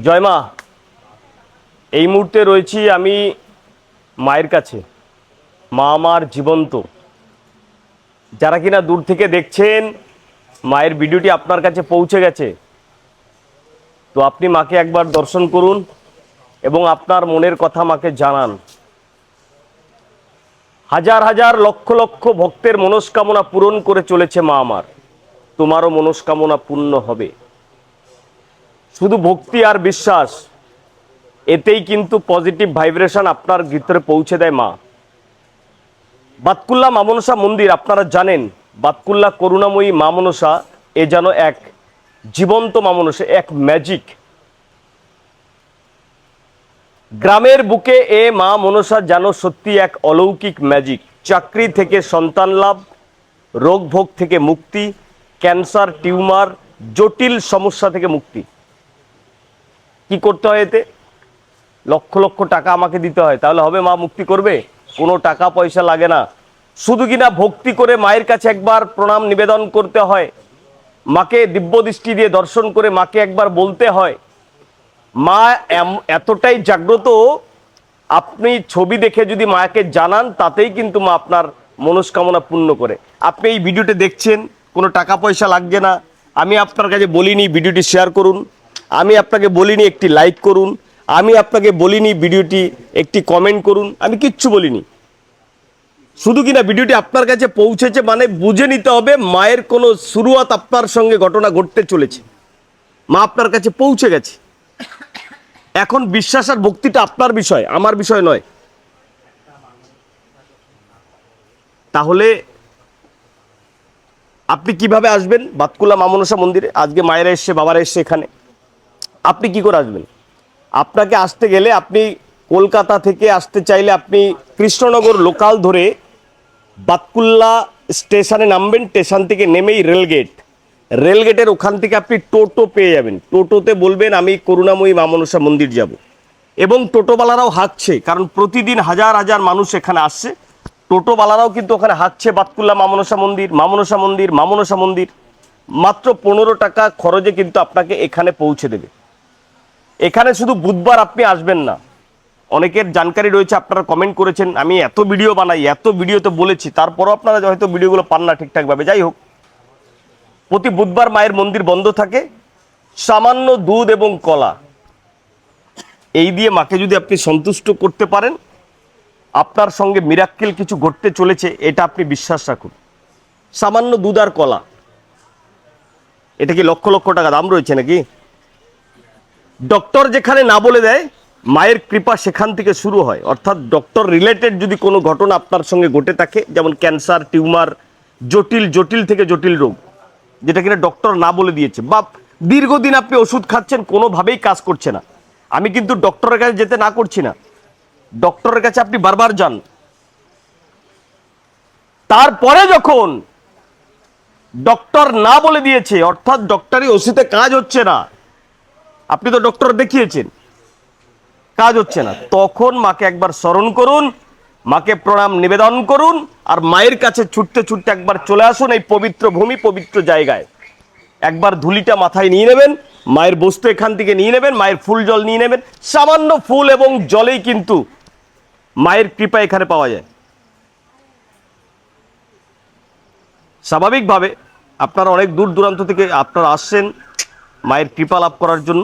জয় মা। এই মুহূর্তে রয়েছি আমি মায়ের কাছে। মা আমার জীবন্ত। যারা কিনা দূর থেকে দেখছেন, মায়ের ভিডিওটি আপনার কাছে পৌঁছে গেছে, তো আপনি মাকে একবার দর্শন করুন এবং আপনার মনের কথা মাকে জানান। হাজার হাজার লক্ষ লক্ষ ভক্তের মনস্কামনা পূরণ করে চলেছে মা আমার। তোমারও মনস্কামনা পূর্ণ হবে। শুধু ভক্তি আর বিশ্বাস, এতেই কিন্তু পজিটিভ ভাইব্রেশন আপনার ভিতরে পৌঁছে দেয় মা। বাতকুল্লা মা মনসা মন্দির, আপনারা জানেন বাতকুল্লা করুণাময়ী মা মনসা এ যেন এক জীবন্ত মা মনসা, এক ম্যাজিক। গ্রামের বুকে এ মা মনসা যেন সত্যি এক অলৌকিক ম্যাজিক। চাকরি থেকে সন্তান লাভ, রোগ ভোগ থেকে মুক্তি, ক্যান্সার, টিউমার, জটিল সমস্যা থেকে মুক্তি। কি করতে হয় এতে? লক্ষ লক্ষ টাকা আমাকে দিতে হয়, তাহলে হবে মা মুক্তি করবে? কোনো টাকা পয়সা লাগে না। শুধু কিনা ভক্তি করে মায়ের কাছে একবার প্রণাম নিবেদন করতে হয়, মাকে দিব্য দৃষ্টি দিয়ে দর্শন করে মাকে একবার বলতে হয়। মা এতটাই জাগ্রত, আপনি ছবি দেখে যদি মাকে জানান, তাতেই কিন্তু মা আপনার মনস্কামনা পূর্ণ করে। আপনি এই ভিডিওটি দেখছেন, কোনো টাকা পয়সা লাগছে না। আমি আপনার কাছে বলিনি ভিডিওটি শেয়ার করুন, আমি আপনাকে বলিনি একটি লাইক করুন, আমি আপনাকে বলিনি ভিডিওটি একটি কমেন্ট করুন, আমি কিচ্ছু বলিনি। শুধু কিনা ভিডিওটি আপনার কাছে পৌঁছেছে মানে বুঝে নিতে হবে মায়ের কোনো শুরুয়াত আপনার সঙ্গে ঘটনা ঘটতে চলেছে। মা আপনার কাছে পৌঁছে গেছে। এখন বিশ্বাস আর ভক্তিটা আপনার বিষয়, আমার বিষয় নয়। তাহলে আপনি কিভাবে আসবেন বাতকুল্লা মা মনসা মন্দিরে? আজকে মায়েরা এসছে, বাবারা এসছে এখানে, আপনি কি করে আসবেন? আপনাকে আসতে গেলে, আপনি কলকাতা থেকে আসতে চাইলে আপনি কৃষ্ণনগর লোকাল ধরে বাতকুল্লা স্টেশনে নামবেন। স্টেশন থেকে নেমেই রেলগেটের ওখান থেকে আপনি টোটো পেয়ে যাবেন। টোটোতে বলবেন আমি করুণাময়ী মা মনসা মন্দির যাব, এবং টোটোওয়ালারাও হাঁকছে, কারণ প্রতিদিন হাজার হাজার মানুষ এখানে আসছে। টোটোওয়ালারাও কিন্তু ওখানে হাঁকছে বাতকুল্লা মা মনসা মন্দির, মা মনসা মন্দির, মা মনসা মন্দির। মাত্র 15 টাকা খরচে কিন্তু আপনাকে এখানে পৌঁছে দেবে। এখানে শুধু বুধবার আপনি আসবেন না। অনেকের জানকারি রয়েছে, আপনারা কমেন্ট করেছেন, আমি এত ভিডিও বানাই, এত ভিডিওতে বলেছি, তারপরও আপনারা হয়তো ভিডিওগুলো পান না ঠিকঠাকভাবে। যাই হোক, প্রতি বুধবার মায়ের মন্দির বন্ধ থাকে। সামান্য দুধ এবং কলা, এই দিয়ে মাকে যদি আপনি সন্তুষ্ট করতে পারেন, আপনার সঙ্গে মিরাক্কেল কিছু ঘটতে চলেছে, এটা আপনি বিশ্বাস রাখুন। সামান্য দুধ আর কলা, এটা কি লক্ষ লক্ষ টাকা দাম রয়েছে নাকি? ডক্টর যেখানে না বলে দেয়, মায়ের কৃপা সেখান থেকে শুরু হয়। অর্থাৎ ডক্টর রিলেটেড যদি কোনো ঘটনা আপনার সঙ্গে ঘটে থাকে, যেমন ক্যান্সার, টিউমার, জটিল থেকে জটিল রোগ, যেটা কিনা ডক্টর না বলে দিয়েছে, বা দীর্ঘদিন আপনি ওষুধ খাচ্ছেন, কোনোভাবেই কাজ করছে না, আমি কিন্তু ডক্টরের কাছে যেতে না করছি না, ডক্টরের কাছে আপনি বারবার যান। তারপরে যখন ডক্টর না বলে দিয়েছে, অর্থাৎ ডক্টরি ওষুধে কাজ হচ্ছে না, আপনি তো ডক্টর দেখিয়েছেন, কাজ হচ্ছে না, তখন মাকে একবার স্মরণ করুন, মাকে প্রণাম নিবেদন করুন, আর মায়ের কাছে ছুটতে ছুটতে একবার চলে আসুন এই পবিত্র ভূমি, পবিত্র জায়গায়। একবার ধুলিটা মাথায় নিয়ে নেবেন, মায়ের বস্তু এখান থেকে নিয়ে নেবেন, মায়ের ফুল জল নিয়ে নেবেন। সামান্য ফুল এবং জলেই কিন্তু মায়ের কৃপা এখানে পাওয়া যায়। স্বাভাবিকভাবে আপনারা অনেক দূর দূরান্ত থেকে আপনারা আসছেন মায়ের কৃপা লাভ করার জন্য।